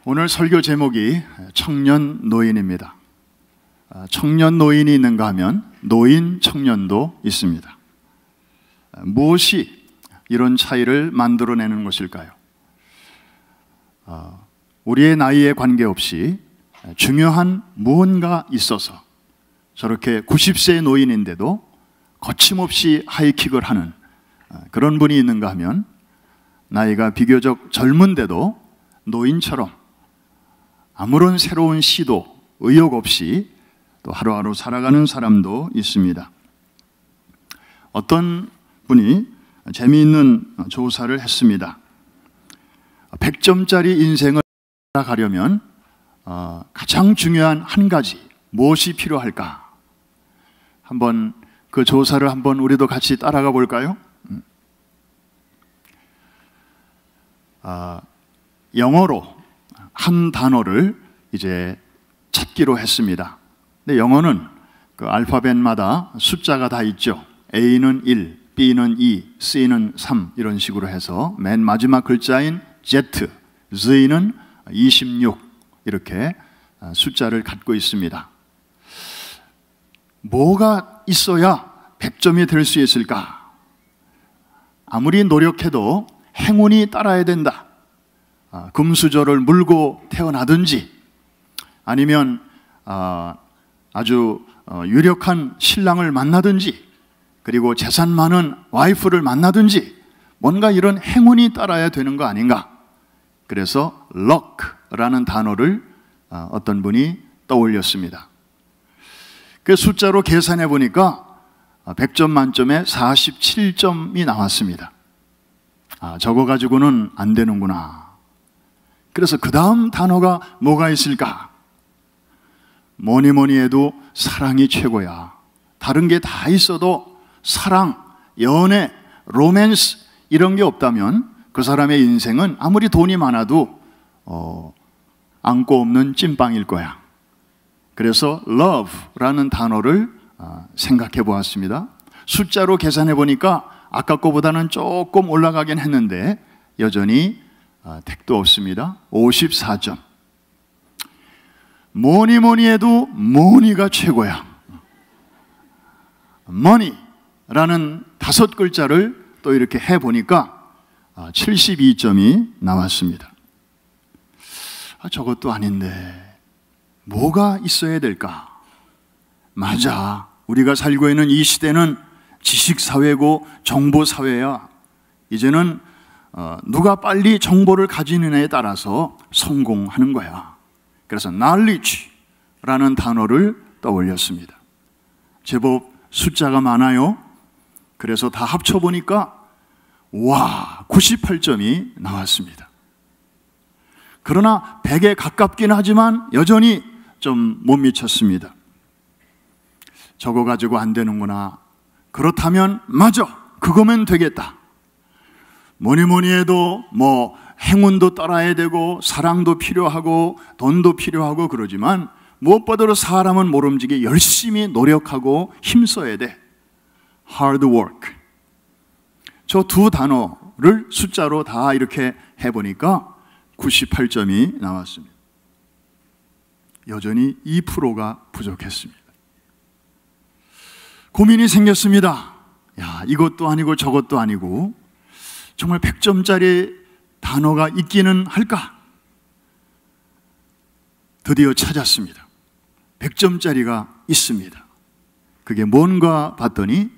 오늘 설교 제목이 청년 노인입니다. 청년 노인이 있는가 하면 노인 청년도 있습니다. 무엇이 이런 차이를 만들어내는 것일까요? 우리의 나이에 관계없이 중요한 무언가 있어서 저렇게 90세의 노인인데도 거침없이 하이킥을 하는 그런 분이 있는가 하면 나이가 비교적 젊은데도 노인처럼 아무런 새로운 시도, 의욕 없이 또 하루하루 살아가는 사람도 있습니다. 어떤 분이 재미있는 조사를 했습니다. 100점짜리 인생을 살아가려면 가장 중요한 한 가지, 무엇이 필요할까? 한번 그 조사를 한번 우리도 같이 따라가 볼까요? 영어로 한 단어를 이제 찾기로 했습니다. 근데 영어는 그 알파벳마다 숫자가 다 있죠. A는 1, B는 2, C는 3 이런 식으로 해서 맨 마지막 글자인 Z, Z는 26 이렇게 숫자를 갖고 있습니다. 뭐가 있어야 100점이 될 수 있을까? 아무리 노력해도 행운이 따라야 된다. 금수저를 물고 태어나든지 아니면 아주 유력한 신랑을 만나든지 그리고 재산 많은 와이프를 만나든지 뭔가 이런 행운이 따라야 되는 거 아닌가? 그래서 luck라는 단어를 어떤 분이 떠올렸습니다. 그 숫자로 계산해 보니까 100점 만점에 47점이 나왔습니다. 저거 가지고는 안 되는구나. 그래서 그 다음 단어가 뭐가 있을까? 뭐니 해도 사랑이 최고야. 다른 게 다 있어도 사랑, 연애, 로맨스 이런 게 없다면 그 사람의 인생은 아무리 돈이 많아도 안고 없는 찐빵일 거야. 그래서 love라는 단어를 생각해 보았습니다. 숫자로 계산해 보니까 아까 거보다는 조금 올라가긴 했는데 여전히 택도 없습니다. 54점. 뭐니 해도 money가 최고야. money라는 5글자를 또 이렇게 해보니까 72점이 나왔습니다. 저것도 아닌데 뭐가 있어야 될까? 맞아. 우리가 살고 있는 이 시대는 지식사회고 정보사회야. 이제는 누가 빨리 정보를 가지느냐에 따라서 성공하는 거야. 그래서 knowledge라는 단어를 떠올렸습니다. 제법 숫자가 많아요. 그래서 다 합쳐보니까 와, 98점이 나왔습니다. 그러나 100에 가깝긴 하지만 여전히 좀 못 미쳤습니다. 저거 가지고 안 되는구나. 그렇다면 맞아, 그거면 되겠다. 뭐니 해도 뭐 행운도 따라야 되고 사랑도 필요하고 돈도 필요하고 그러지만 무엇보다도 사람은 모름지기 열심히 노력하고 힘써야 돼. hard work. 저 두 단어를 숫자로 다 이렇게 해보니까 98점이 나왔습니다. 여전히 2%가 부족했습니다. 고민이 생겼습니다. 야, 이것도 아니고 저것도 아니고 정말 100점짜리 단어가 있기는 할까? 드디어 찾았습니다. 100점짜리가 있습니다. 그게 뭔가 봤더니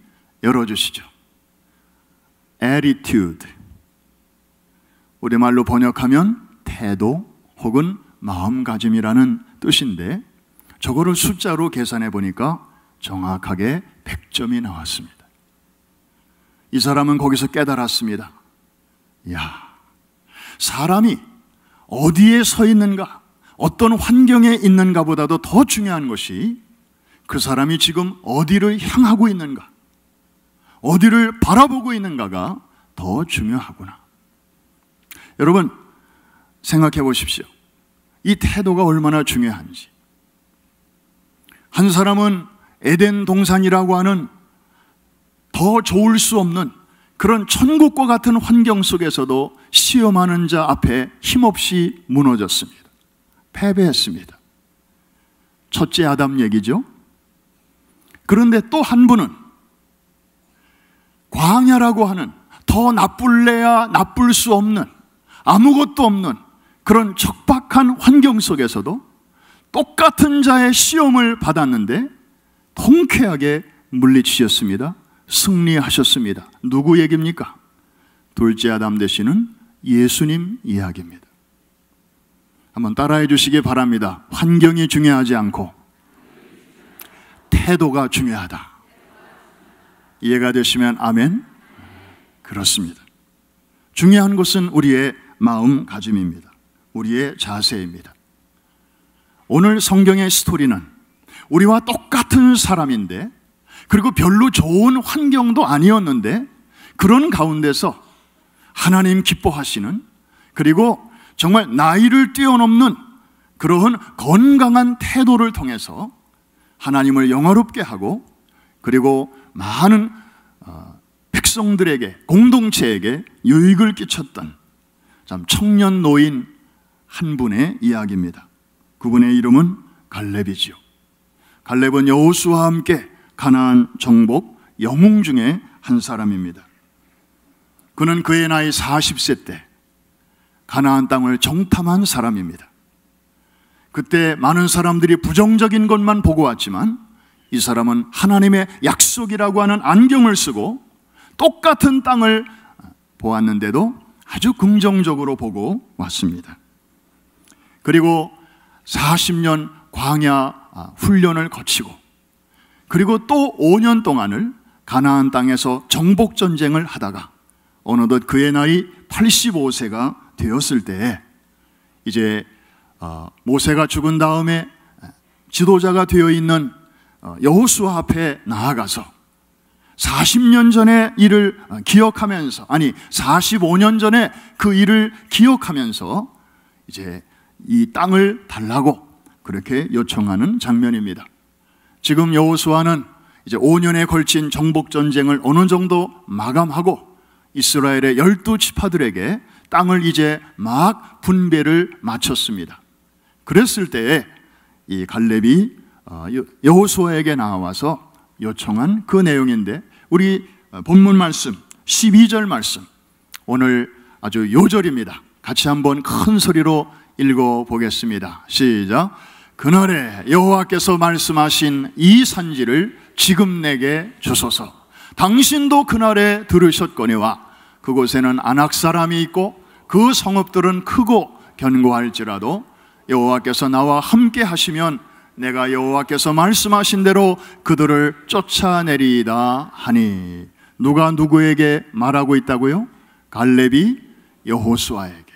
열어주시죠. attitude. 우리말로 번역하면 태도 혹은 마음가짐이라는 뜻인데 저거를 숫자로 계산해 보니까 정확하게 100점이 나왔습니다. 이 사람은 거기서 깨달았습니다. 야, 사람이 어디에 서 있는가, 어떤 환경에 있는가 보다도 더 중요한 것이 그 사람이 지금 어디를 향하고 있는가, 어디를 바라보고 있는가가 더 중요하구나. 여러분, 생각해 보십시오. 이 태도가 얼마나 중요한지. 한 사람은 에덴 동산이라고 하는 더 좋을 수 없는 그런 천국과 같은 환경 속에서도 시험하는 자 앞에 힘없이 무너졌습니다. 패배했습니다. 첫째 아담 얘기죠. 그런데 또 한 분은 광야라고 하는 더 나쁠래야 나쁠 수 없는, 아무것도 없는 그런 척박한 환경 속에서도 똑같은 자의 시험을 받았는데 통쾌하게 물리치셨습니다. 승리하셨습니다. 누구 얘기입니까? 둘째 아담 되시는 예수님 이야기입니다. 한번 따라해 주시기 바랍니다. 환경이 중요하지 않고 태도가 중요하다. 이해가 되시면 아멘? 그렇습니다. 중요한 것은 우리의 마음가짐입니다. 우리의 자세입니다. 오늘 성경의 스토리는 우리와 똑같은 사람인데, 그리고 별로 좋은 환경도 아니었는데, 그런 가운데서 하나님 기뻐하시는, 그리고 정말 나이를 뛰어넘는 그러한 건강한 태도를 통해서 하나님을 영화롭게 하고, 그리고 많은 백성들에게, 공동체에게 유익을 끼쳤던 참 청년 노인 한 분의 이야기입니다. 그분의 이름은 갈렙이지요. 갈렙은 여호수아와 함께 가나안 정복 영웅 중에 한 사람입니다. 그는 그의 나이 40세 때 가나안 땅을 정탐한 사람입니다. 그때 많은 사람들이 부정적인 것만 보고 왔지만 이 사람은 하나님의 약속이라고 하는 안경을 쓰고 똑같은 땅을 보았는데도 아주 긍정적으로 보고 왔습니다. 그리고 40년 광야 훈련을 거치고, 그리고 또 5년 동안을 가나안 땅에서 정복 전쟁을 하다가 어느덧 그의 나이 85세가 되었을 때에 이제 모세가 죽은 다음에 지도자가 되어 있는 여호수아 앞에 나아가서 40년 전의 일을 기억하면서, 아니 45년 전에 그 일을 기억하면서 이제 이 땅을 달라고 그렇게 요청하는 장면입니다. 지금 여호수아는 이제 5년에 걸친 정복 전쟁을 어느 정도 마감하고 이스라엘의 12지파들에게 땅을 이제 막 분배를 마쳤습니다. 그랬을 때에 이 갈렙이 여호수아에게 나와서 요청한 그 내용인데, 우리 본문 말씀 12절 말씀, 오늘 아주 요절입니다. 같이 한번 큰 소리로 읽어보겠습니다. 시작. 그날에 여호와께서 말씀하신 이 산지를 지금 내게 주소서. 당신도 그날에 들으셨거니와 그곳에는 아낙 사람이 있고 그 성읍들은 크고 견고할지라도 여호와께서 나와 함께 하시면 내가 여호와께서 말씀하신 대로 그들을 쫓아내리이다 하니. 누가 누구에게 말하고 있다고요? 갈렙이 여호수아에게.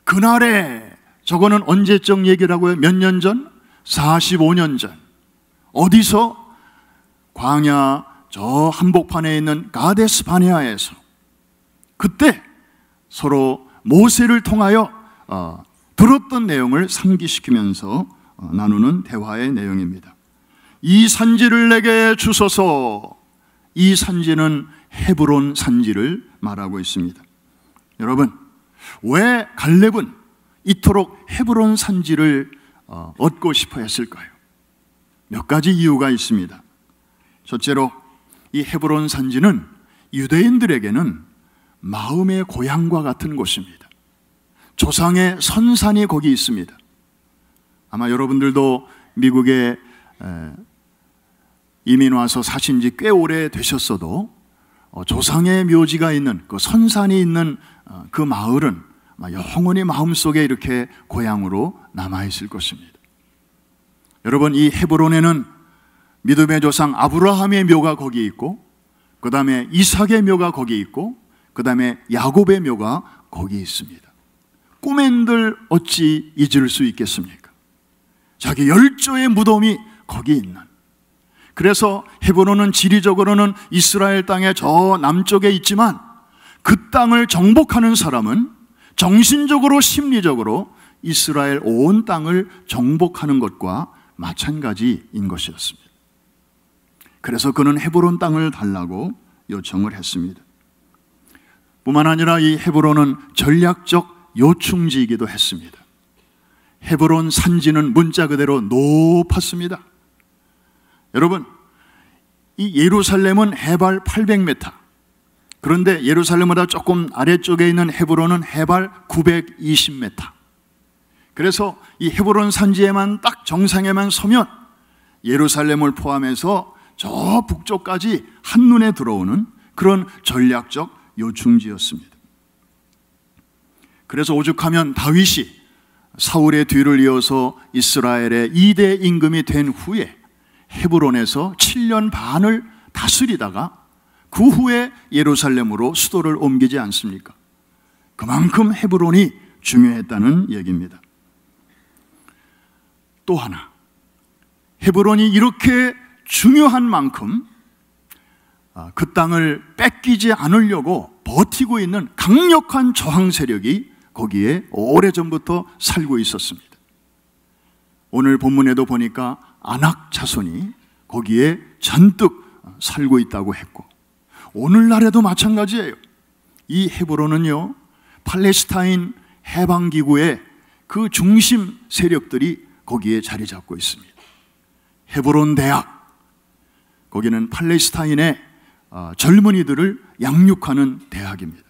그날에, 저거는 언제적 얘기라고요? 몇 년 전? 45년 전. 어디서? 광야 저 한복판에 있는 가데스 바네아에서. 그때 서로 모세를 통하여 들었던 내용을 상기시키면서 나누는 대화의 내용입니다. 이 산지를 내게 주소서. 이 산지는 헤브론 산지를 말하고 있습니다. 여러분, 왜 갈렙은 이토록 헤브론 산지를 얻고 싶어 했을까요? 몇 가지 이유가 있습니다. 첫째로, 이 헤브론 산지는 유대인들에게는 마음의 고향과 같은 곳입니다. 조상의 선산이 거기 있습니다. 아마 여러분들도 미국에 이민 와서 사신 지 꽤 오래 되셨어도 조상의 묘지가 있는 그 선산이 있는 그 마을은 영원히 마음속에 이렇게 고향으로 남아있을 것입니다. 여러분, 이 헤브론에는 믿음의 조상 아브라함의 묘가 거기 있고, 그 다음에 이삭의 묘가 거기 있고, 그 다음에 야곱의 묘가 거기 있습니다. 꼬맨들 어찌 잊을 수 있겠습니까? 자기 열조의 무덤이 거기 있는. 그래서 헤브론은 지리적으로는 이스라엘 땅의 저 남쪽에 있지만 그 땅을 정복하는 사람은 정신적으로 심리적으로 이스라엘 온 땅을 정복하는 것과 마찬가지인 것이었습니다. 그래서 그는 헤브론 땅을 달라고 요청을 했습니다. 뿐만 아니라 이 헤브론은 전략적 요충지이기도 했습니다. 헤브론 산지는 문자 그대로 높았습니다. 여러분, 이 예루살렘은 해발 800m, 그런데 예루살렘보다 조금 아래쪽에 있는 헤브론은 해발 920m. 그래서 이 헤브론 산지에만 딱 정상에만 서면 예루살렘을 포함해서 저 북쪽까지 한눈에 들어오는 그런 전략적 요충지였습니다. 그래서 오죽하면 다윗이 사울의 뒤를 이어서 이스라엘의 2대 임금이 된 후에 헤브론에서 7년 반을 다스리다가 그 후에 예루살렘으로 수도를 옮기지 않습니까? 그만큼 헤브론이 중요했다는 얘기입니다. 또 하나, 헤브론이 이렇게 중요한 만큼 그 땅을 뺏기지 않으려고 버티고 있는 강력한 저항 세력이 거기에 오래전부터 살고 있었습니다. 오늘 본문에도 보니까 아낙 자손이 거기에 잔뜩 살고 있다고 했고, 오늘날에도 마찬가지예요. 이 헤브론은요, 팔레스타인 해방기구의 그 중심 세력들이 거기에 자리 잡고 있습니다. 헤브론 대학, 거기는 팔레스타인의 젊은이들을 양육하는 대학입니다.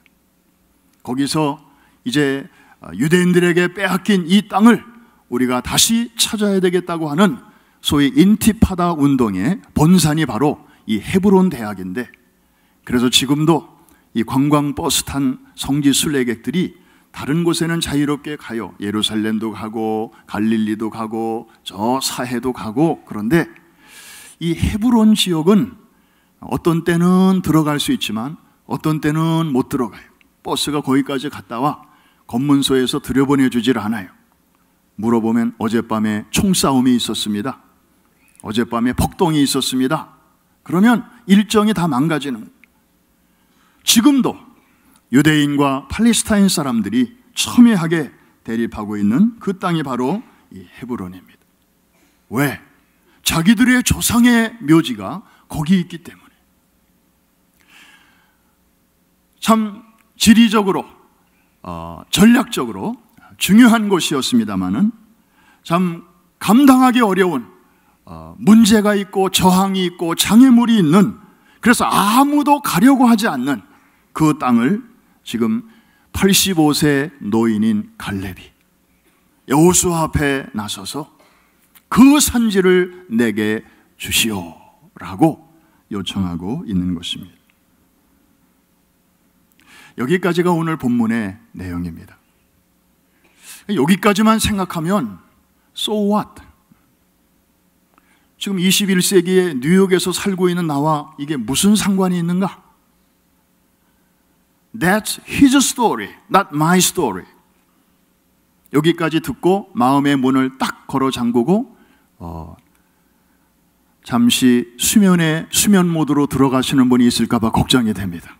거기서 이제 유대인들에게 빼앗긴 이 땅을 우리가 다시 찾아야 되겠다고 하는 소위 인티파다 운동의 본산이 바로 이 헤브론 대학인데, 그래서 지금도 이 관광버스 탄 성지 순례객들이 다른 곳에는 자유롭게 가요. 예루살렘도 가고 갈릴리도 가고 저 사해도 가고. 그런데 이 헤브론 지역은 어떤 때는 들어갈 수 있지만 어떤 때는 못 들어가요. 버스가 거기까지 갔다 와 검문소에서 들여보내주질 않아요. 물어보면 어젯밤에 총싸움이 있었습니다. 어젯밤에 폭동이 있었습니다. 그러면 일정이 다 망가지는 거예요. 지금도 유대인과 팔레스타인 사람들이 첨예하게 대립하고 있는 그 땅이 바로 이 헤브론입니다. 왜? 자기들의 조상의 묘지가 거기 있기 때문에. 참 지리적으로 전략적으로 중요한 곳이었습니다마는 참 감당하기 어려운 문제가 있고 저항이 있고 장애물이 있는, 그래서 아무도 가려고 하지 않는 그 땅을 지금 85세 노인인 갈렙이 여호수아 앞에 나서서 그 산지를 내게 주시오라고 요청하고 있는 것입니다. 여기까지가 오늘 본문의 내용입니다. 여기까지만 생각하면 so what? 지금 21세기에 뉴욕에서 살고 있는 나와 이게 무슨 상관이 있는가? That's his story, not my story. 여기까지 듣고 마음의 문을 딱 걸어 잠그고 잠시 수면 모드로 들어가시는 분이 있을까 봐 걱정이 됩니다.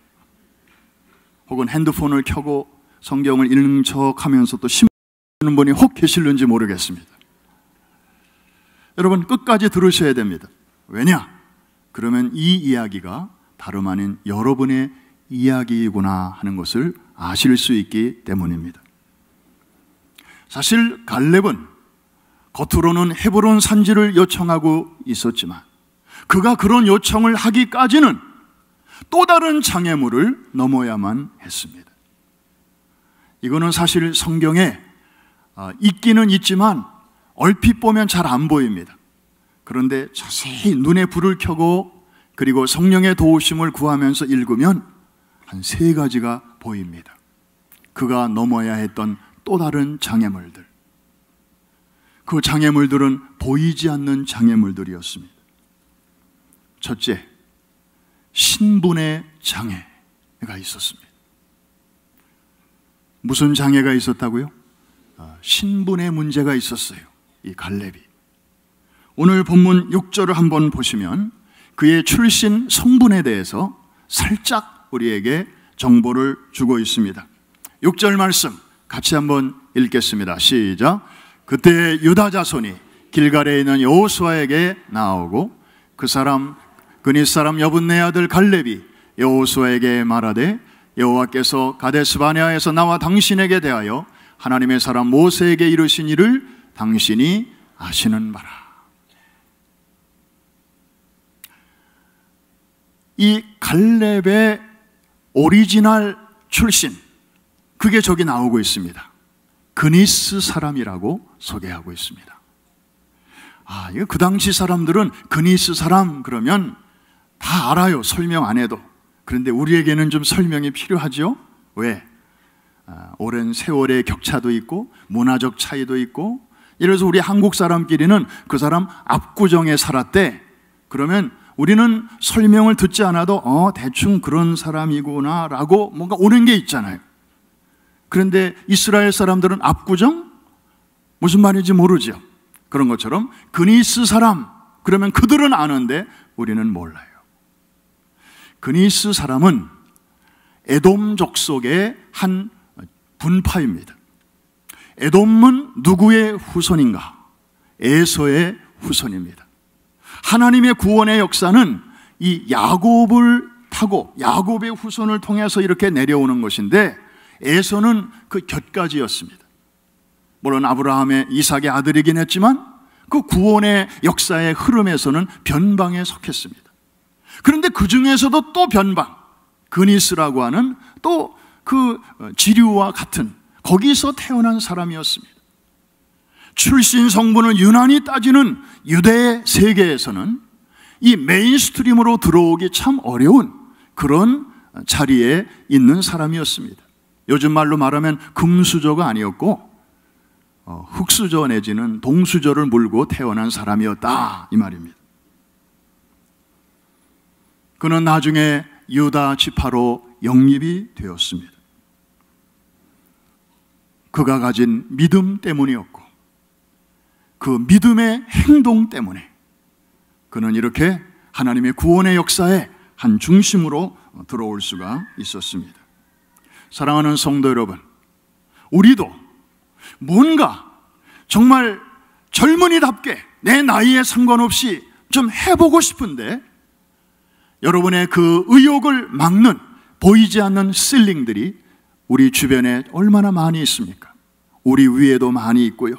혹은 핸드폰을 켜고 성경을 읽는 척하면서 또 심는 분이 혹 계실는지 모르겠습니다. 여러분, 끝까지 들으셔야 됩니다. 왜냐? 그러면 이 이야기가 다름 아닌 여러분의 이야기이구나 하는 것을 아실 수 있기 때문입니다. 사실 갈렙은 겉으로는 헤브론 산지를 요청하고 있었지만 그가 그런 요청을 하기까지는 또 다른 장애물을 넘어야만 했습니다. 이거는 사실 성경에 있기는 있지만 얼핏 보면 잘 안 보입니다. 그런데 자세히 눈에 불을 켜고 그리고 성령의 도우심을 구하면서 읽으면 한 3가지가 보입니다. 그가 넘어야 했던 또 다른 장애물들. 그 장애물들은 보이지 않는 장애물들이었습니다. 첫째, 신분의 장애가 있었습니다. 무슨 장애가 있었다고요? 신분의 문제가 있었어요. 이 갈렙이. 오늘 본문 6절을 한번 보시면 그의 출신 성분에 대해서 살짝 우리에게 정보를 주고 있습니다. 6절 말씀 같이 한번 읽겠습니다. 시작. 그때 유다 자손이 길갈에 있는 여호수아에게 나오고 그닛 사람 여분네 아들 갈렙이 여호수아에게 말하되 여호와께서 가데스 바네아에서 나와 당신에게 대하여 하나님의 사람 모세에게 이르신 일을 당신이 아시는 바라. 이 갈렙의 오리지널 출신, 그게 저기 나오고 있습니다. 그니스 사람이라고 소개하고 있습니다. 이거 그 당시 사람들은 그니스 사람 그러면 다 알아요. 설명 안 해도. 그런데 우리에게는 좀 설명이 필요하죠. 왜? 오랜 세월의 격차도 있고 문화적 차이도 있고, 이래서 우리 한국 사람끼리는 그 사람 압구정에 살았대. 그러면 우리는 설명을 듣지 않아도 대충 그런 사람이구나 라고 뭔가 오는 게 있잖아요. 그런데 이스라엘 사람들은 압구정? 무슨 말인지 모르죠. 그런 것처럼 그니스 사람, 그러면 그들은 아는데 우리는 몰라요. 그니스 사람은 에돔 족속의 한 분파입니다. 에돔은 누구의 후손인가? 에서의 후손입니다. 하나님의 구원의 역사는 이 야곱을 타고 야곱의 후손을 통해서 이렇게 내려오는 것인데, 에서는 그 곁가지였습니다. 물론 아브라함의 이삭의 아들이긴 했지만 그 구원의 역사의 흐름에서는 변방에 속했습니다. 그런데 그 중에서도 또 변방, 그니스라고 하는 또 그 지류와 같은 거기서 태어난 사람이었습니다. 출신 성분을 유난히 따지는 유대 세계에서는 이 메인스트림으로 들어오기 참 어려운 그런 자리에 있는 사람이었습니다. 요즘 말로 말하면 금수저가 아니었고 흙수저 내지는 동수저를 물고 태어난 사람이었다, 이 말입니다. 그는 나중에 유다 지파로 영입이 되었습니다. 그가 가진 믿음 때문이었고 그 믿음의 행동 때문에 그는 이렇게 하나님의 구원의 역사의 한 중심으로 들어올 수가 있었습니다. 사랑하는 성도 여러분, 우리도 뭔가 정말 젊은이답게 내 나이에 상관없이 좀 해보고 싶은데, 여러분의 그 의욕을 막는 보이지 않는 실링들이 우리 주변에 얼마나 많이 있습니까? 우리 위에도 많이 있고요.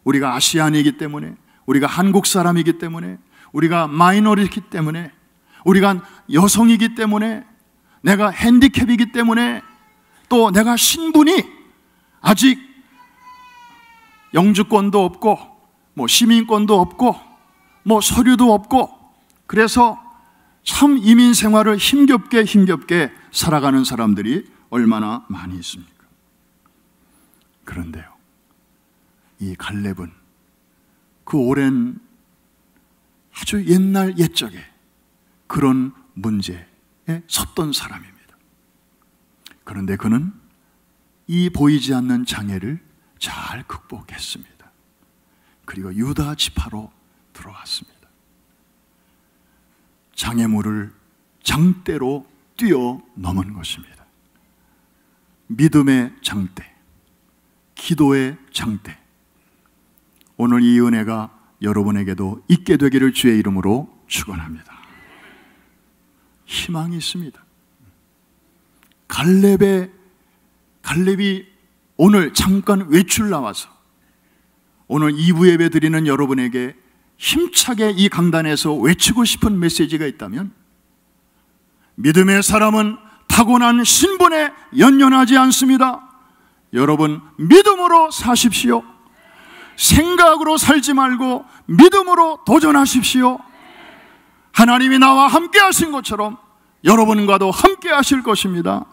우리가 아시안이기 때문에, 우리가 한국 사람이기 때문에, 우리가 마이너리티이기 때문에, 우리가 여성이기 때문에, 내가 핸디캡이기 때문에, 또 내가 신분이 아직 영주권도 없고 시민권도 없고 서류도 없고, 그래서 참 이민 생활을 힘겹게 살아가는 사람들이 얼마나 많이 있습니까? 그런데요, 이 갈렙은 그 오랜 아주 옛날 옛적에 그런 문제에 섰던 사람입니다. 그런데 그는 이 보이지 않는 장애를 잘 극복했습니다. 그리고 유다 지파로 들어왔습니다. 장애물을 장대로 뛰어넘은 것입니다. 믿음의 장대, 기도의 장대, 오늘 이 은혜가 여러분에게도 있게 되기를 주의 이름으로 축원합니다. 희망이 있습니다. 갈렙이 오늘 잠깐 외출 나와서 오늘 2부 예배 드리는 여러분에게 힘차게 이 강단에서 외치고 싶은 메시지가 있다면, 믿음의 사람은 타고난 신분에 연연하지 않습니다. 여러분, 믿음으로 사십시오. 생각으로 살지 말고 믿음으로 도전하십시오. 하나님이 나와 함께 하신 것처럼 여러분과도 함께 하실 것입니다.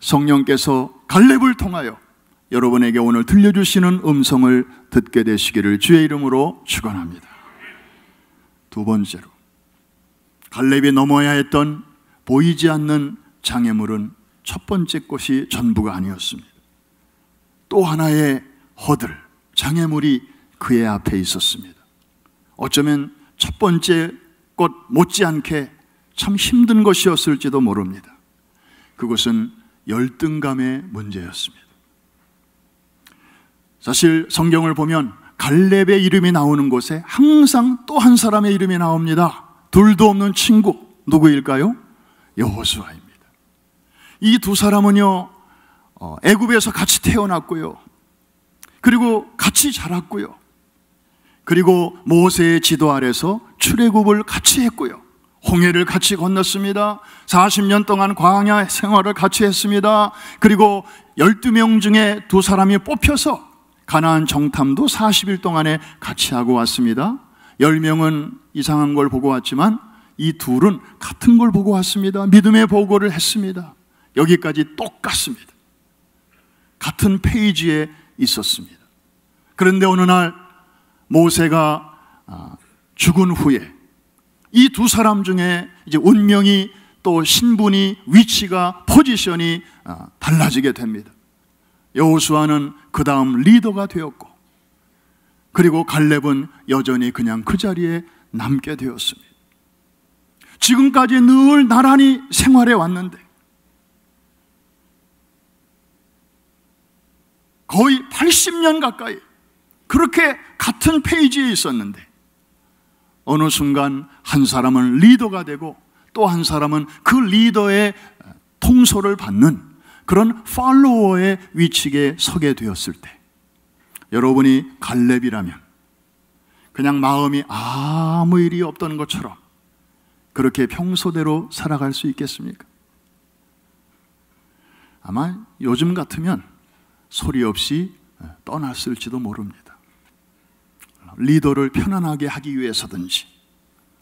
성령께서 갈렙을 통하여 여러분에게 오늘 들려주시는 음성을 듣게 되시기를 주의 이름으로 축원합니다. 두 번째로, 갈렙이 넘어야 했던 보이지 않는 장애물은 첫 번째 것이 전부가 아니었습니다. 또 하나의 허들, 장애물이 그의 앞에 있었습니다. 어쩌면 첫 번째 것 못지않게 참 힘든 것이었을지도 모릅니다. 그것은 열등감의 문제였습니다. 사실 성경을 보면 갈렙의 이름이 나오는 곳에 항상 또 한 사람의 이름이 나옵니다. 둘도 없는 친구, 누구일까요? 여호수아입니다. 이 두 사람은요, 애굽에서 같이 태어났고요, 그리고 같이 자랐고요. 그리고 모세의 지도 아래서 출애굽을 같이 했고요. 홍해를 같이 건넜습니다. 40년 동안 광야 생활을 같이 했습니다. 그리고 12명 중에 2사람이 뽑혀서 가나안 정탐도 40일 동안에 같이 하고 왔습니다. 10명은 이상한 걸 보고 왔지만 이 둘은 같은 걸 보고 왔습니다. 믿음의 보고를 했습니다. 여기까지 똑같습니다. 같은 페이지에 있었습니다. 그런데 어느 날 모세가 죽은 후에 이 2사람 중에 이제 운명이 또 신분이 위치가 포지션이 달라지게 됩니다. 여호수아는 그 다음 리더가 되었고, 그리고 갈렙은 여전히 그냥 그 자리에 남게 되었습니다. 지금까지 늘 나란히 생활해 왔는데 거의 80년 가까이 그렇게 같은 페이지에 있었는데 어느 순간 한 사람은 리더가 되고 또 한 사람은 그 리더의 통솔을 받는 그런 팔로워의 위치에 서게 되었을 때, 여러분이 갈렙이라면 그냥 마음이 아무 일이 없던 것처럼 그렇게 평소대로 살아갈 수 있겠습니까? 아마 요즘 같으면 소리 없이 떠났을지도 모릅니다. 리더를 편안하게 하기 위해서든지,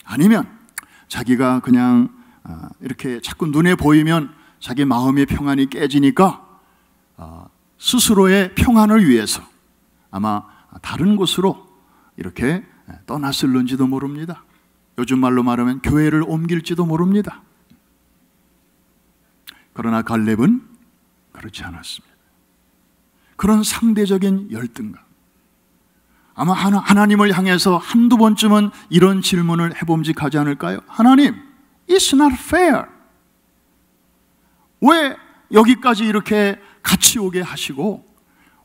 아니면 자기가 그냥 이렇게 자꾸 눈에 보이면 자기 마음의 평안이 깨지니까 스스로의 평안을 위해서 아마 다른 곳으로 이렇게 떠났을는지도 모릅니다. 요즘 말로 말하면 교회를 옮길지도 모릅니다. 그러나 갈렙은 그렇지 않았습니다. 그런 상대적인 열등감, 아마 하나님을 향해서 한두 번쯤은 이런 질문을 해봄직하지 않을까요? 하나님, it's not fair. 왜 여기까지 이렇게 같이 오게 하시고,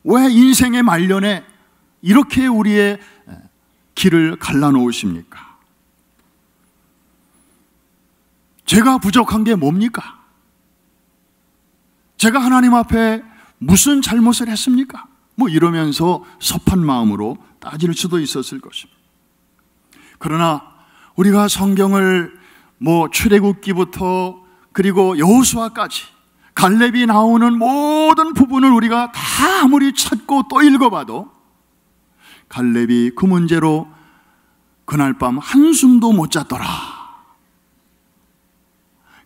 왜 인생의 말년에 이렇게 우리의 길을 갈라놓으십니까? 제가 부족한 게 뭡니까? 제가 하나님 앞에 무슨 잘못을 했습니까? 뭐 이러면서 섭한 마음으로 따질 수도 있었을 것입니다. 그러나 우리가 성경을 출애굽기부터 그리고 여호수아까지 갈렙이 나오는 모든 부분을 우리가 다 아무리 찾고 또 읽어봐도 갈렙이 그 문제로 그날 밤 한숨도 못 잤더라.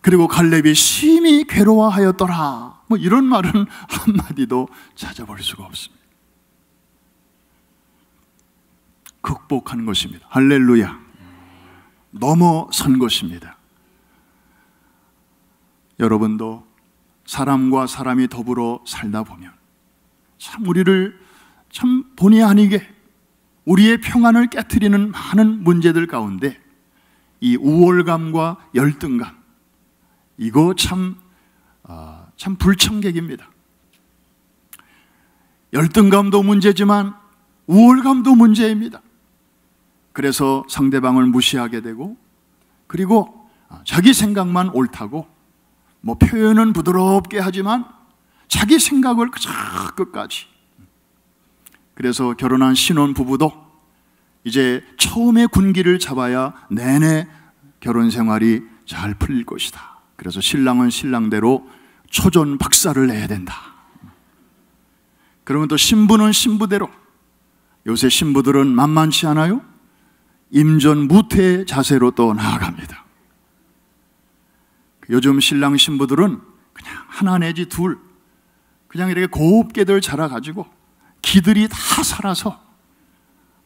그리고 갈렙이 심히 괴로워하였더라. 이런 말은 한마디도 찾아볼 수가 없습니다. 극복한 것입니다. 할렐루야. 넘어선 것입니다. 여러분도 사람과 사람이 더불어 살다 보면 참 우리를 참 본의 아니게 우리의 평안을 깨트리는 많은 문제들 가운데 이 우월감과 열등감, 이거 참 불청객입니다. 열등감도 문제지만 우월감도 문제입니다. 그래서 상대방을 무시하게 되고, 그리고 자기 생각만 옳다고 표현은 부드럽게 하지만 자기 생각을 끝까지. 그래서 결혼한 신혼 부부도 이제 처음에 군기를 잡아야 내내 결혼 생활이 잘 풀릴 것이다. 그래서 신랑은 신랑대로 초전 박사를 내야 된다. 그러면 또 신부는 신부대로, 요새 신부들은 만만치 않아요? 임전무태 자세로 또 나아갑니다. 요즘 신랑 신부들은 그냥 하나 내지 둘, 그냥 이렇게 곱게들 자라가지고 기들이 다 살아서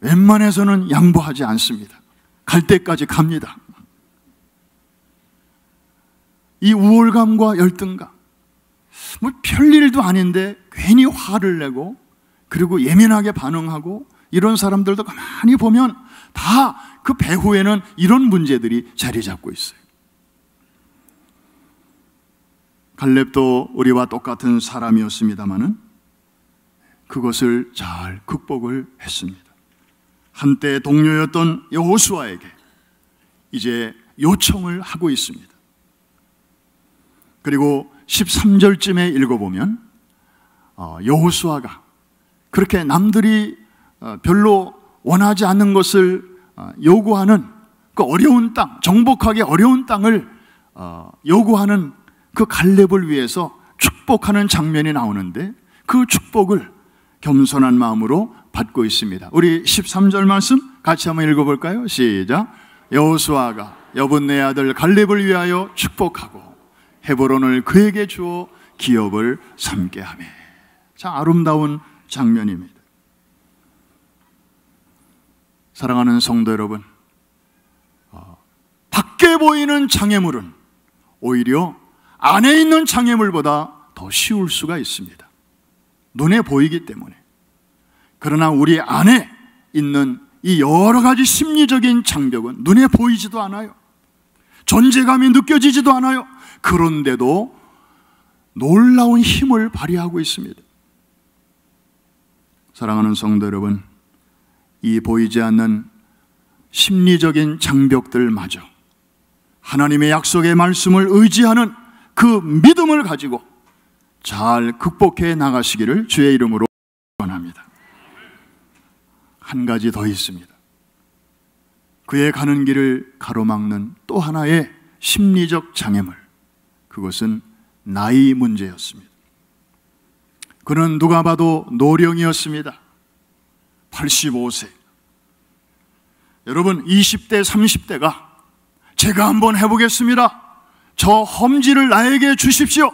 웬만해서는 양보하지 않습니다. 갈 때까지 갑니다. 이 우월감과 열등감, 별일도 아닌데 괜히 화를 내고 그리고 예민하게 반응하고 이런 사람들도 가만히 보면 다 그 배후에는 이런 문제들이 자리 잡고 있어요. 갈렙도 우리와 똑같은 사람이었습니다마는 그것을 잘 극복을 했습니다. 한때 동료였던 여호수아에게 이제 요청을 하고 있습니다. 그리고 13절쯤에 읽어보면 여호수아가 그렇게 남들이 별로 원하지 않는 것을 요구하는 그 어려운 땅, 정복하기 어려운 땅을 요구하는 그 갈렙을 위해서 축복하는 장면이 나오는데, 그 축복을 겸손한 마음으로 받고 있습니다. 우리 13절 말씀 같이 한번 읽어볼까요? 시작. 여호수아가 여분네 아들 갈렙을 위하여 축복하고 헤브론을 그에게 주어 기업을 삼게 하며. 참 아름다운 장면입니다. 사랑하는 성도 여러분, 밖에 보이는 장애물은 오히려 안에 있는 장애물보다 더 쉬울 수가 있습니다. 눈에 보이기 때문에. 그러나 우리 안에 있는 이 여러 가지 심리적인 장벽은 눈에 보이지도 않아요. 존재감이 느껴지지도 않아요. 그런데도 놀라운 힘을 발휘하고 있습니다. 사랑하는 성도 여러분, 이 보이지 않는 심리적인 장벽들마저 하나님의 약속의 말씀을 의지하는 그 믿음을 가지고 잘 극복해 나가시기를 주의 이름으로 원합니다. 한 가지 더 있습니다. 그의 가는 길을 가로막는 또 하나의 심리적 장애물, 그것은 나이 문제였습니다. 그는 누가 봐도 노령이었습니다. 85세. 여러분, 20대, 30대가 제가 한번 해보겠습니다. 저 험지를 나에게 주십시오.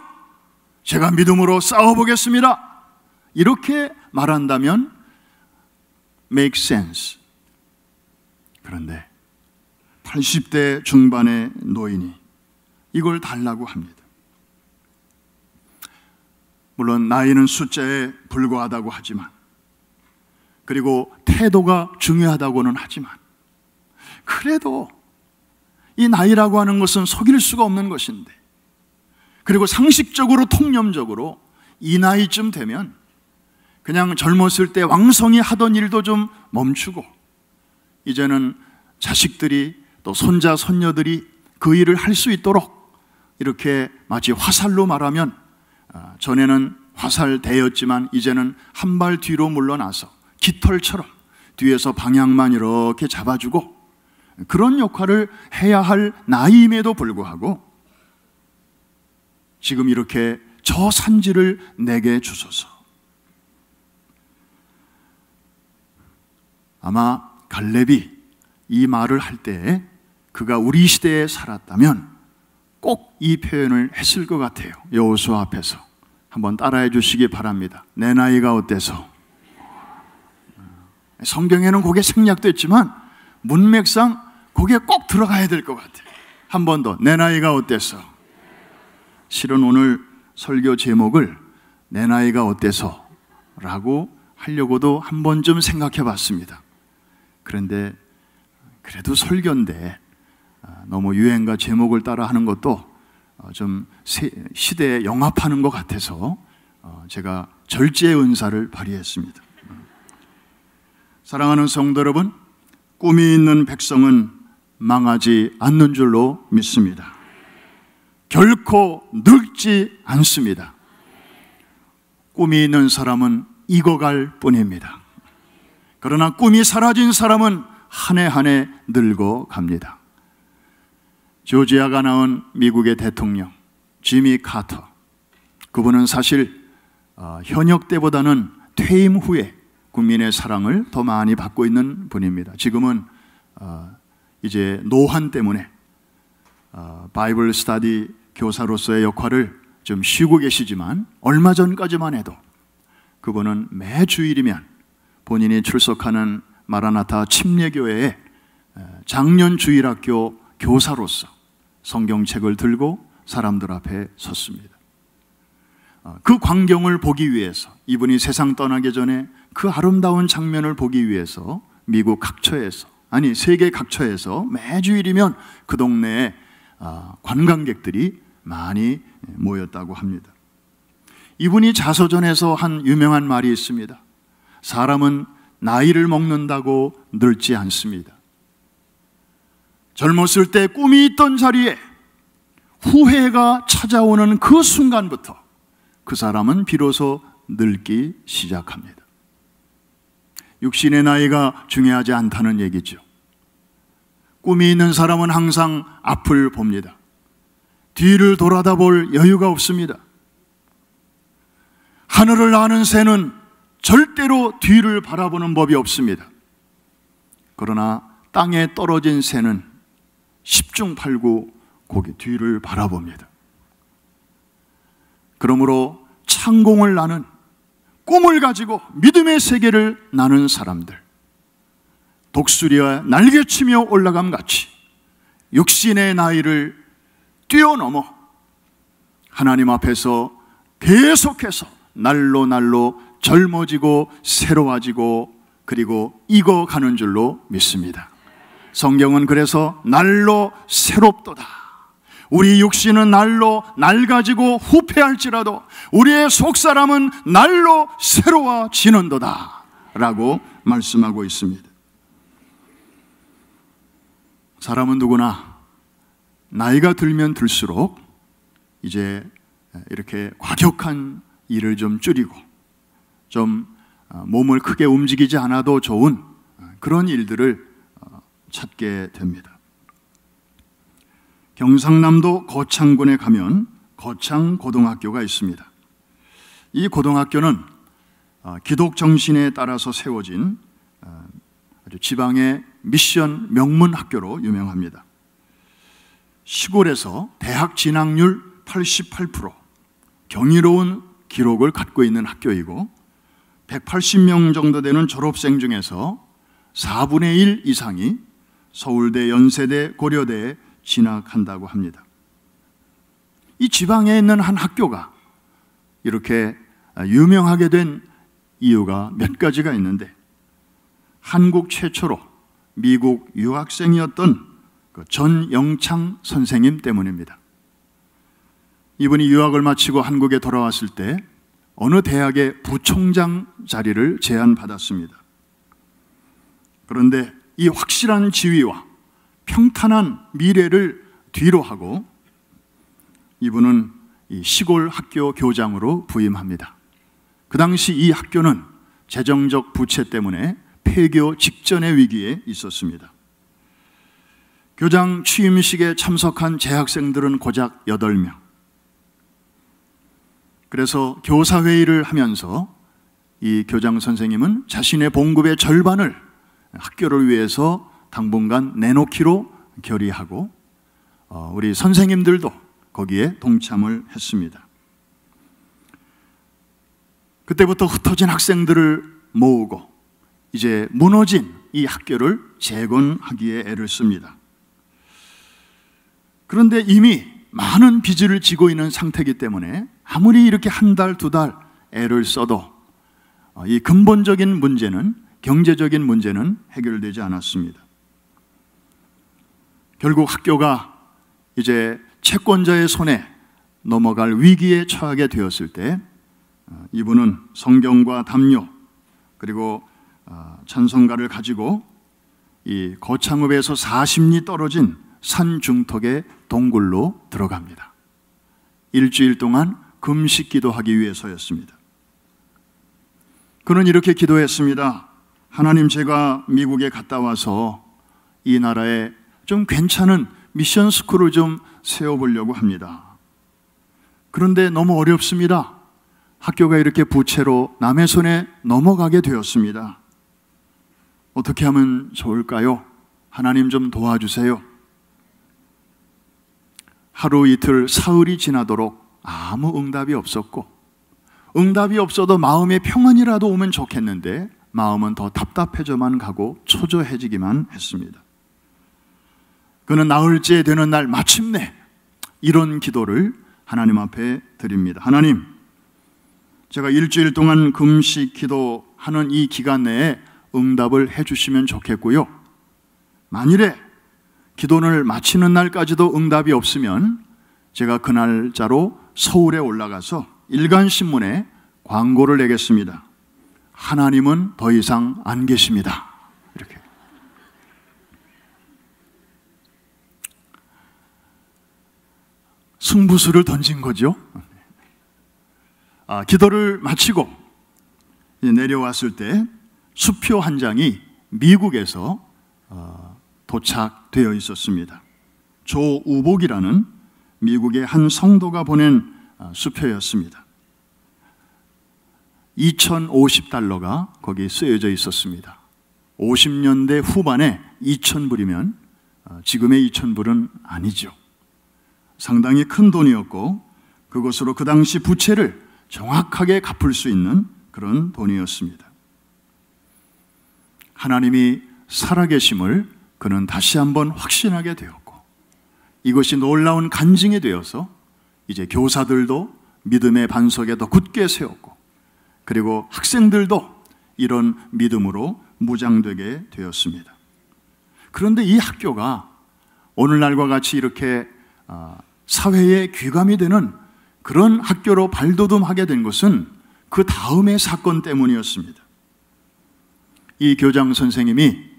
제가 믿음으로 싸워보겠습니다. 이렇게 말한다면 make sense. 그런데 80대 중반의 노인이 이걸 달라고 합니다. 물론 나이는 숫자에 불과하다고 하지만, 그리고 태도가 중요하다고는 하지만, 그래도 이 나이라고 하는 것은 속일 수가 없는 것인데, 그리고 상식적으로 통념적으로 이 나이쯤 되면 그냥 젊었을 때 왕성히 하던 일도 좀 멈추고, 이제는 자식들이 또 손자 손녀들이 그 일을 할 수 있도록 이렇게 마치 화살로 말하면, 전에는 화살대였지만 이제는 한 발 뒤로 물러나서 깃털처럼 뒤에서 방향만 이렇게 잡아주고, 그런 역할을 해야 할 나이임에도 불구하고 지금 이렇게 저 산지를 내게 주소서. 아마 갈렙이 이 말을 할 때 그가 우리 시대에 살았다면 꼭 이 표현을 했을 것 같아요. 여호수아 앞에서 한번 따라해 주시기 바랍니다. 내 나이가 어때서? 성경에는 그게 생략됐지만 문맥상 그게 꼭 들어가야 될 것 같아요. 한 번 더. 내 나이가 어때서? 실은 오늘 설교 제목을 내 나이가 어때서? 라고 하려고도 한 번쯤 생각해 봤습니다. 그런데 그래도 설교인데 너무 유행과 제목을 따라 하는 것도 좀 시대에 영합하는 것 같아서 제가 절제의 은사를 발휘했습니다. 사랑하는 성도 여러분, 꿈이 있는 백성은 망하지 않는 줄로 믿습니다. 결코 늙지 않습니다. 꿈이 있는 사람은 익어갈 뿐입니다. 그러나 꿈이 사라진 사람은 한 해 한 해 늙어갑니다. 조지아가 낳은 미국의 대통령 지미 카터, 그분은 사실 현역 때보다는 퇴임 후에 국민의 사랑을 더 많이 받고 있는 분입니다. 지금은 이제 노환 때문에 바이블 스터디 교사로서의 역할을 좀 쉬고 계시지만, 얼마 전까지만 해도 그분은 매 주일이면 본인이 출석하는 마라나타 침례교회의 장년 주일학교 교사로서 성경책을 들고 사람들 앞에 섰습니다. 그 광경을 보기 위해서, 이분이 세상 떠나기 전에 그 아름다운 장면을 보기 위해서 미국 각처에서, 아니 세계 각처에서 매주일이면 그 동네에 관광객들이 많이 모였다고 합니다. 이분이 자서전에서 한 유명한 말이 있습니다. 사람은 나이를 먹는다고 늙지 않습니다. 젊었을 때 꿈이 있던 자리에 후회가 찾아오는 그 순간부터 그 사람은 비로소 늙기 시작합니다. 육신의 나이가 중요하지 않다는 얘기죠. 꿈이 있는 사람은 항상 앞을 봅니다. 뒤를 돌아다 볼 여유가 없습니다. 하늘을 나는 새는 절대로 뒤를 바라보는 법이 없습니다. 그러나 땅에 떨어진 새는 10중 8구 고개 뒤를 바라봅니다. 그러므로 창공을 나는, 꿈을 가지고 믿음의 세계를 나는 사람들, 독수리와 날개치며 올라감 같이 육신의 나이를 뛰어넘어 하나님 앞에서 계속해서 날로 날로 젊어지고 새로워지고 그리고 익어가는 줄로 믿습니다. 성경은 그래서 날로 새롭도다, 우리 육신은 날로 낡아지고 후패할지라도 우리의 속사람은 날로 새로워지는도다 라고 말씀하고 있습니다. 사람은 누구나 나이가 들면 들수록 이제 이렇게 과격한 일을 좀 줄이고 좀 몸을 크게 움직이지 않아도 좋은 그런 일들을 찾게 됩니다. 경상남도 거창군에 가면 거창고등학교가 있습니다. 이 고등학교는 기독 정신에 따라서 세워진 아주 지방의 미션 명문 학교로 유명합니다. 시골에서 대학 진학률 88%, 경이로운 기록을 갖고 있는 학교이고 180명 정도 되는 졸업생 중에서 4분의 1 이상이 서울대, 연세대, 고려대에 진학한다고 합니다. 이 지방에 있는 한 학교가 이렇게 유명하게 된 이유가 몇 가지가 있는데, 한국 최초로 미국 유학생이었던 전영창 선생님 때문입니다. 이분이 유학을 마치고 한국에 돌아왔을 때 어느 대학의 부총장 자리를 제안받았습니다. 그런데 이 확실한 지위와 평탄한 미래를 뒤로하고 이분은 이 시골 학교 교장으로 부임합니다. 그 당시 이 학교는 재정적 부채 때문에 폐교 직전의 위기에 있었습니다. 교장 취임식에 참석한 재학생들은 고작 8명. 그래서 교사회의를 하면서 이 교장 선생님은 자신의 봉급의 절반을 학교를 위해서 당분간 내놓기로 결의하고 우리 선생님들도 거기에 동참을 했습니다. 그때부터 흩어진 학생들을 모으고 이제 무너진 이 학교를 재건하기에 애를 씁니다. 그런데 이미 많은 빚을 지고 있는 상태이기 때문에 아무리 이렇게 한 달, 두 달 애를 써도 이 근본적인 문제는, 경제적인 문제는 해결되지 않았습니다. 결국 학교가 이제 채권자의 손에 넘어갈 위기에 처하게 되었을 때 이분은 성경과 담요 그리고 찬송가를 가지고 이 거창읍에서 40리 떨어진 산 중턱의 동굴로 들어갑니다. 일주일 동안 금식 기도하기 위해서였습니다. 그는 이렇게 기도했습니다. 하나님, 제가 미국에 갔다 와서 이 나라에 좀 괜찮은 미션 스쿨을 좀 세워보려고 합니다. 그런데 너무 어렵습니다. 학교가 이렇게 부채로 남의 손에 넘어가게 되었습니다. 어떻게 하면 좋을까요? 하나님 좀 도와주세요. 하루 이틀 사흘이 지나도록 아무 응답이 없었고, 응답이 없어도 마음의 평안이라도 오면 좋겠는데 마음은 더 답답해져만 가고 초조해지기만 했습니다. 그는 나흘째 되는 날 마침내 이런 기도를 하나님 앞에 드립니다. 하나님, 제가 일주일 동안 금식 기도하는 이 기간 내에 응답을 해주시면 좋겠고요, 만일에 기도를 마치는 날까지도 응답이 없으면 제가 그 날짜로 서울에 올라가서 일간신문에 광고를 내겠습니다. 하나님은 더 이상 안 계십니다. 이렇게. 승부수를 던진 거죠. 기도를 마치고 내려왔을 때 수표 한 장이 미국에서 도착되어 있었습니다. 조우복이라는 미국의 한 성도가 보낸 수표였습니다. 2050달러가 거기 쓰여져 있었습니다. 50년대 후반에 2,000불이면 지금의 2,000불은 아니죠. 상당히 큰 돈이었고 그것으로 그 당시 부채를 정확하게 갚을 수 있는 그런 돈이었습니다. 하나님이 살아계심을 그는 다시 한번 확신하게 되었고 이것이 놀라운 간증이 되어서 이제 교사들도 믿음의 반석에 더 굳게 세웠고 그리고 학생들도 이런 믿음으로 무장되게 되었습니다. 그런데 이 학교가 오늘날과 같이 이렇게 사회에 귀감이 되는 그런 학교로 발돋움하게 된 것은 그 다음의 사건 때문이었습니다. 이 교장 선생님이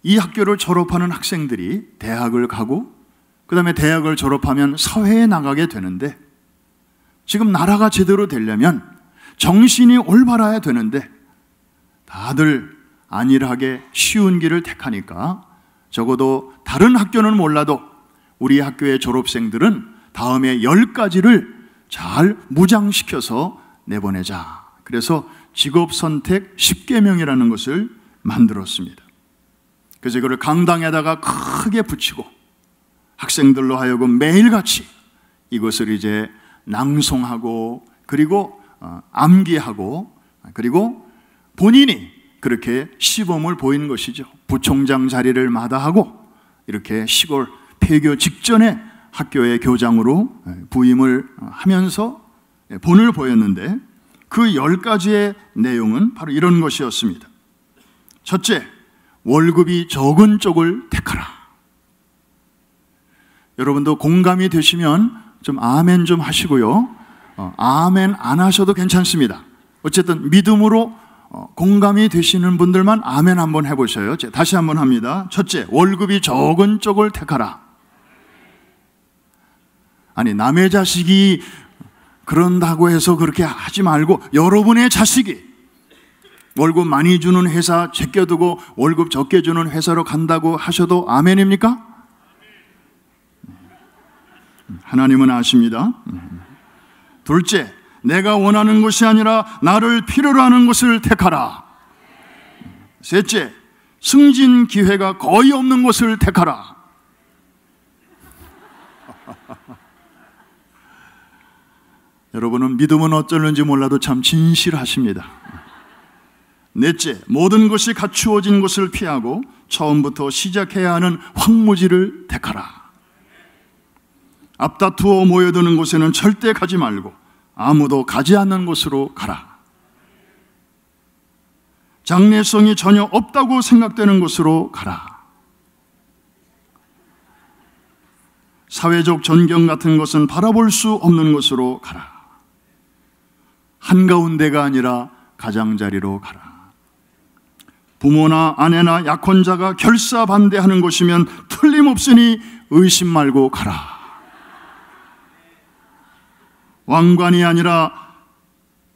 이 학교를 졸업하는 학생들이 대학을 가고 그 다음에 대학을 졸업하면 사회에 나가게 되는데 지금 나라가 제대로 되려면 정신이 올바라야 되는데 다들 안일하게 쉬운 길을 택하니까 적어도 다른 학교는 몰라도 우리 학교의 졸업생들은 다음에 10가지를 잘 무장시켜서 내보내자. 그래서 직업선택 10계명이라는 것을 만들었습니다. 그래서 이거를 강당에다가 크게 붙이고 학생들로 하여금 매일같이 이것을 이제 낭송하고 그리고 암기하고 그리고 본인이 그렇게 시범을 보인 것이죠. 부총장 자리를 마다하고 이렇게 시골 폐교 직전에 학교의 교장으로 부임을 하면서 본을 보였는데 그 10가지의 내용은 바로 이런 것이었습니다. 첫째, 월급이 적은 쪽을 택하라. 여러분도 공감이 되시면 좀 아멘 좀 하시고요. 아멘 안 하셔도 괜찮습니다. 어쨌든 믿음으로 공감이 되시는 분들만 아멘 한번 해보셔요. 다시 한번 합니다. 첫째, 월급이 적은 쪽을 택하라. 아니, 남의 자식이 그런다고 해서 그렇게 하지 말고 여러분의 자식이 월급 많이 주는 회사 제껴두고 월급 적게 주는 회사로 간다고 하셔도 아멘입니까? 하나님은 아십니다. 둘째, 내가 원하는 것이 아니라 나를 필요로 하는 것을 택하라. 셋째, 승진 기회가 거의 없는 것을 택하라. 여러분은 믿음은 어쩌는지 몰라도 참 진실하십니다. 넷째, 모든 것이 갖추어진 것을 피하고 처음부터 시작해야 하는 황무지를 택하라. 앞다투어 모여드는 곳에는 절대 가지 말고 아무도 가지 않는 곳으로 가라. 장래성이 전혀 없다고 생각되는 곳으로 가라. 사회적 존경 같은 것은 바라볼 수 없는 곳으로 가라. 한가운데가 아니라 가장자리로 가라. 부모나 아내나 약혼자가 결사반대하는 곳이면 틀림없으니 의심 말고 가라. 왕관이 아니라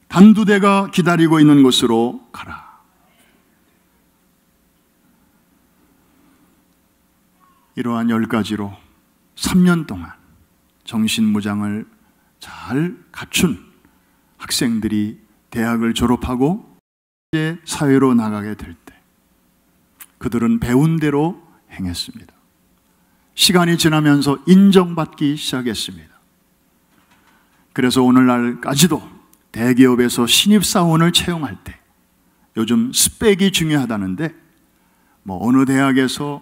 단두대가 기다리고 있는 곳으로 가라. 이러한 10가지로 3년 동안 정신무장을 잘 갖춘 학생들이 대학을 졸업하고 이제 사회로 나가게 될 때 그들은 배운 대로 행했습니다. 시간이 지나면서 인정받기 시작했습니다. 그래서 오늘날까지도 대기업에서 신입사원을 채용할 때 요즘 스펙이 중요하다는데 어느 대학에서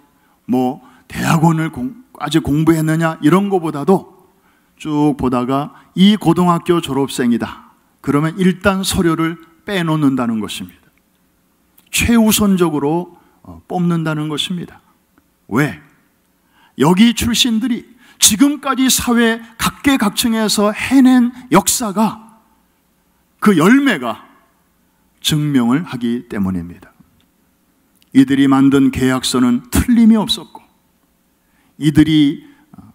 대학원을 아직 공부했느냐 이런 거보다도 쭉 보다가 이 고등학교 졸업생이다. 그러면 일단 서류를 빼놓는다는 것입니다. 최우선적으로 뽑는다는 것입니다. 왜? 여기 출신들이 지금까지 사회 각계각층에서 해낸 역사가 그 열매가 증명을 하기 때문입니다. 이들이 만든 계약서는 틀림이 없었고 이들이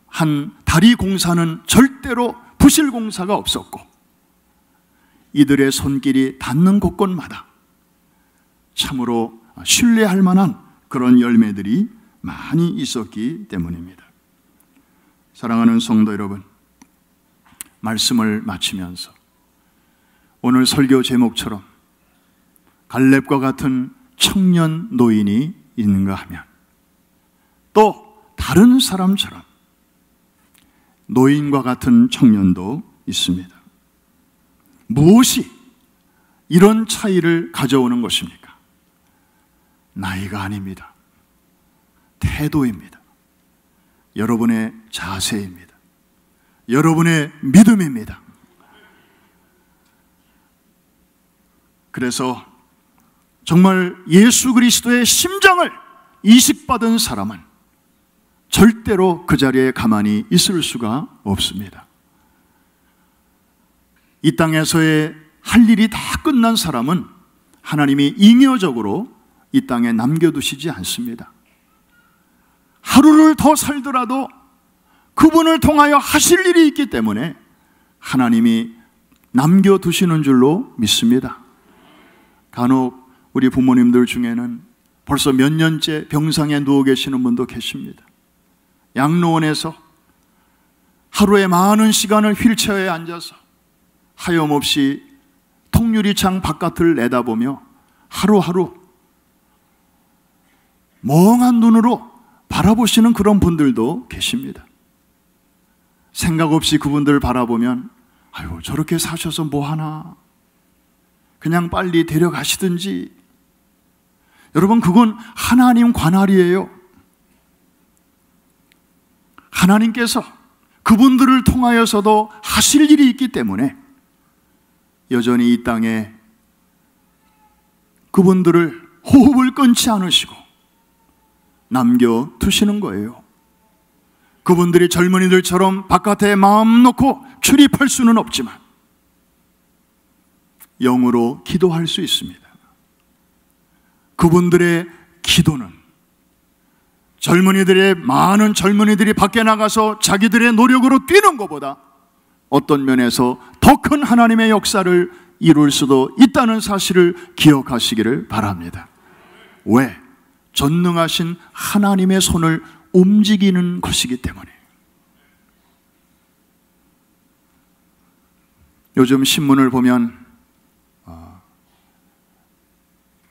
한 다리 공사는 절대로 부실 공사가 없었고 이들의 손길이 닿는 곳곳마다 참으로 신뢰할 만한 그런 열매들이 많이 있었기 때문입니다. 사랑하는 성도 여러분, 말씀을 마치면서 오늘 설교 제목처럼 갈렙과 같은 청년 노인이 있는가 하면, 또 다른 사람처럼 노인과 같은 청년도 있습니다. 무엇이 이런 차이를 가져오는 것입니까? 나이가 아닙니다. 태도입니다. 여러분의 자세입니다. 여러분의 믿음입니다. 그래서 정말 예수 그리스도의 심장을 이식받은 사람은 절대로 그 자리에 가만히 있을 수가 없습니다. 이 땅에서의 할 일이 다 끝난 사람은 하나님이 잉여적으로 이 땅에 남겨두시지 않습니다. 하루를 더 살더라도 그분을 통하여 하실 일이 있기 때문에 하나님이 남겨두시는 줄로 믿습니다. 간혹 우리 부모님들 중에는 벌써 몇 년째 병상에 누워 계시는 분도 계십니다. 양로원에서 하루에 많은 시간을 휠체어에 앉아서 하염없이 통유리창 바깥을 내다보며 하루하루 멍한 눈으로 바라보시는 그런 분들도 계십니다. 생각 없이 그분들을 바라보면 아유, 저렇게 사셔서 뭐하나, 그냥 빨리 데려가시든지. 여러분, 그건 하나님 관할이에요. 하나님께서 그분들을 통하여서도 하실 일이 있기 때문에 여전히 이 땅에 그분들을 호흡을 끊지 않으시고 남겨두시는 거예요. 그분들이 젊은이들처럼 바깥에 마음 놓고 출입할 수는 없지만 영으로 기도할 수 있습니다. 그분들의 기도는 많은 젊은이들이 밖에 나가서 자기들의 노력으로 뛰는 것보다 어떤 면에서 더 큰 하나님의 역사를 이룰 수도 있다는 사실을 기억하시기를 바랍니다. 왜? 전능하신 하나님의 손을 움직이는 것이기 때문에. 요즘 신문을 보면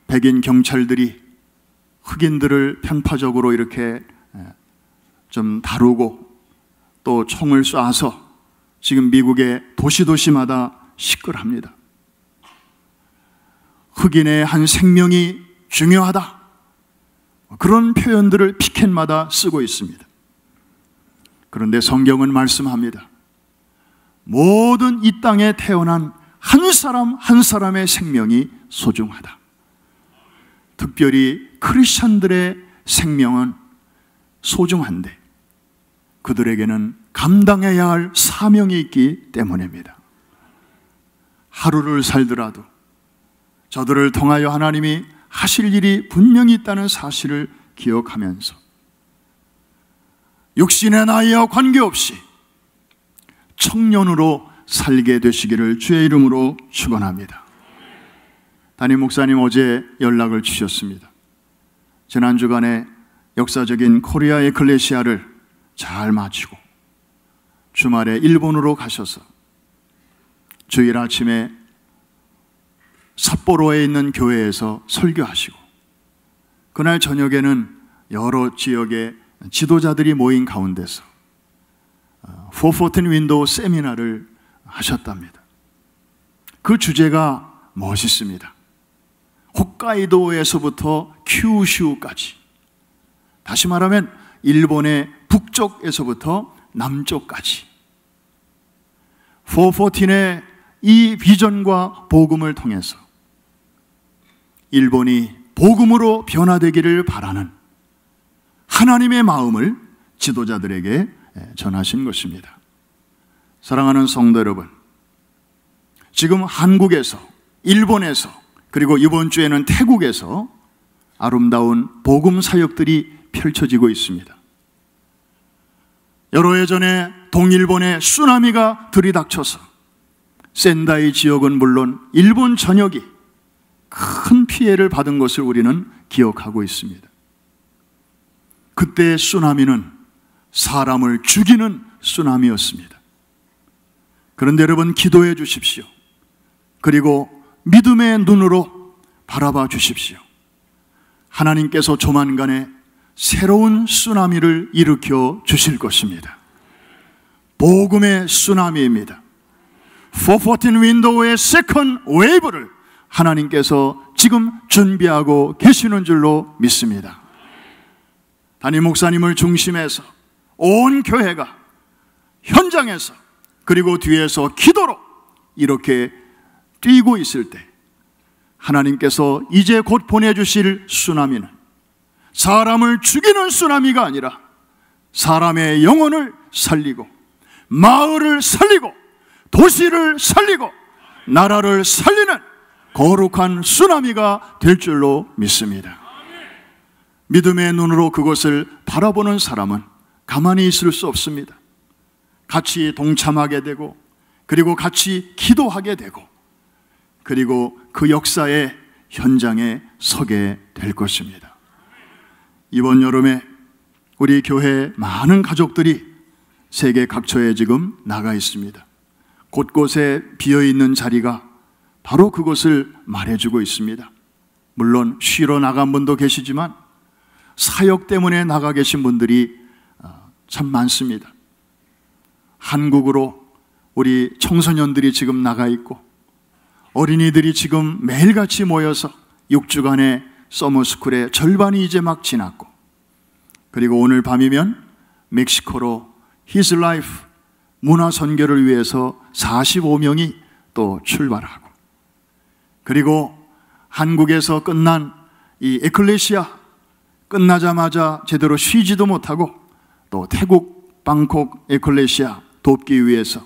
백인 경찰들이 흑인들을 편파적으로 이렇게 좀 다루고 또 총을 쏴서 지금 미국의 도시마다 시끌합니다. 흑인의 한 생명이 중요하다, 그런 표현들을 피켓마다 쓰고 있습니다. 그런데 성경은 말씀합니다. 모든 이 땅에 태어난 한 사람 한 사람의 생명이 소중하다. 특별히 크리스찬들의 생명은 소중한데 그들에게는 감당해야 할 사명이 있기 때문입니다. 하루를 살더라도 저들을 통하여 하나님이 하실 일이 분명히 있다는 사실을 기억하면서 육신의 나이와 관계없이 청년으로 살게 되시기를 주의 이름으로 축원합니다. 담임 목사님 어제 연락을 주셨습니다. 지난 주간에 역사적인 코리아 에클레시아를 잘 마치고 주말에 일본으로 가셔서 주일 아침에 삿포로에 있는 교회에서 설교하시고 그날 저녁에는 여러 지역의 지도자들이 모인 가운데서 414 윈도우 세미나를 하셨답니다. 그 주제가 멋있습니다. 홋카이도에서부터 큐슈까지, 다시 말하면 일본의 북쪽에서부터 남쪽까지 414의 이 비전과 복음을 통해서 일본이 복음으로 변화되기를 바라는 하나님의 마음을 지도자들에게 전하신 것입니다. 사랑하는 성도 여러분, 지금 한국에서, 일본에서, 그리고 이번 주에는 태국에서 아름다운 복음 사역들이 펼쳐지고 있습니다. 여러 해 전에 동일본의 쓰나미가 들이닥쳐서 센다이 지역은 물론 일본 전역이 큰 피해를 받은 것을 우리는 기억하고 있습니다. 그때의 쓰나미는 사람을 죽이는 쓰나미였습니다. 그런데 여러분, 기도해 주십시오. 그리고 믿음의 눈으로 바라봐 주십시오. 하나님께서 조만간에 새로운 쓰나미를 일으켜 주실 것입니다. 복음의 쓰나미입니다. 414 윈도우의 세컨드 웨이브를 하나님께서 지금 준비하고 계시는 줄로 믿습니다. 담임 목사님을 중심해서 온 교회가 현장에서 그리고 뒤에서 기도로 이렇게 뛰고 있을 때 하나님께서 이제 곧 보내주실 쓰나미는 사람을 죽이는 쓰나미가 아니라 사람의 영혼을 살리고 마을을 살리고 도시를 살리고 나라를 살리는 거룩한 쓰나미가 될 줄로 믿습니다. 믿음의 눈으로 그것을 바라보는 사람은 가만히 있을 수 없습니다. 같이 동참하게 되고 그리고 같이 기도하게 되고 그리고 그 역사의 현장에 서게 될 것입니다. 이번 여름에 우리 교회 많은 가족들이 세계 각처에 지금 나가 있습니다. 곳곳에 비어있는 자리가 바로 그것을 말해주고 있습니다. 물론 쉬러 나간 분도 계시지만 사역 때문에 나가 계신 분들이 참 많습니다. 한국으로 우리 청소년들이 지금 나가 있고 어린이들이 지금 매일같이 모여서 6주간의 서머스쿨의 절반이 이제 막 지났고 그리고 오늘 밤이면 멕시코로 His Life 문화 선교를 위해서 45명이 또 출발하고 그리고 한국에서 끝난 이 에클레시아 끝나자마자 제대로 쉬지도 못하고 또 태국 방콕 에클레시아 돕기 위해서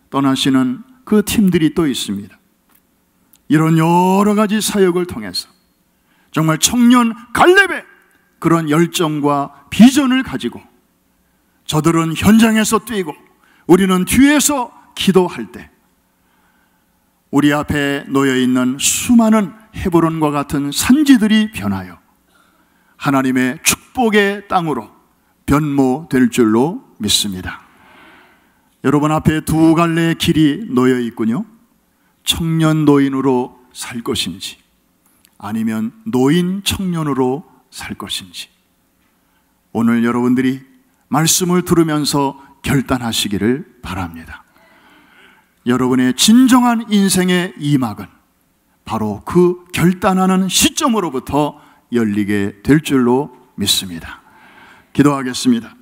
떠나시는 그 팀들이 또 있습니다. 이런 여러 가지 사역을 통해서 정말 청년 갈렙의 그런 열정과 비전을 가지고 저들은 현장에서 뛰고 우리는 뒤에서 기도할 때 우리 앞에 놓여있는 수많은 헤브론과 같은 산지들이 변하여 하나님의 축복의 땅으로 변모될 줄로 믿습니다. 여러분 앞에 두 갈래의 길이 놓여 있군요. 청년 노인으로 살 것인지 아니면 노인 청년으로 살 것인지 오늘 여러분들이 말씀을 들으면서 결단하시기를 바랍니다. 여러분의 진정한 인생의 이막은 바로 그 결단하는 시점으로부터 열리게 될 줄로 믿습니다. 기도하겠습니다.